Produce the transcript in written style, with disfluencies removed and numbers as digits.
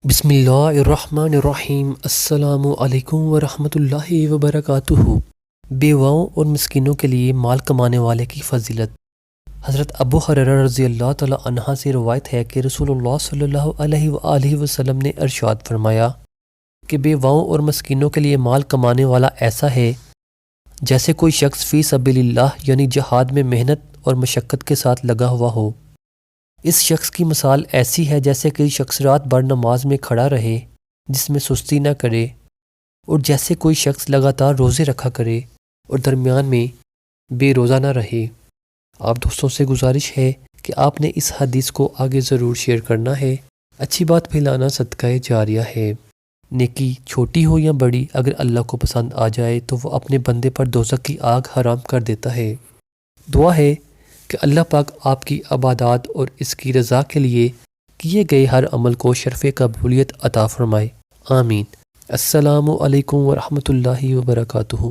بسم اللہ الرحمن الرحیم۔ السلام علیکم ورحمۃ اللہ وبرکاتہ۔ بیواؤں اور مسکینوں کے لیے مال کمانے والے کی فضیلت۔ حضرت ابو ہریرہ رضی اللہ تعالی عنہ سے روایت ہے کہ رسول اللہ صلی اللہ علیہ وآلہ وسلم نے ارشاد فرمایا کہ بیواؤں اور مسکینوں کے لیے مال کمانے والا ایسا ہے جیسے کوئی شخص فی سبیل اللہ یعنی جہاد میں محنت اور مشقت کے ساتھ لگا ہوا ہو۔ اس شخص کی مثال ایسی ہے جیسے کوئی شخص رات بھر نماز میں کھڑا رہے جس میں سستی نہ کرے، اور جیسے کوئی شخص لگاتار روزے رکھا کرے اور درمیان میں بے روزہ نہ رہے۔ آپ دوستوں سے گزارش ہے کہ آپ نے اس حدیث کو آگے ضرور شیئر کرنا ہے۔ اچھی بات پھیلانا صدقہ جاریہ ہے۔ نیکی چھوٹی ہو یا بڑی، اگر اللہ کو پسند آ جائے تو وہ اپنے بندے پر دوزخ کی آگ حرام کر دیتا ہے۔ دعا ہے کہ اللہ پاک آپ کی عبادات اور اس کی رضا کے لیے کیے گئے ہر عمل کو شرف قبولیت عطا فرمائے، آمین۔ السلام علیکم ورحمۃ اللہ وبرکاتہ۔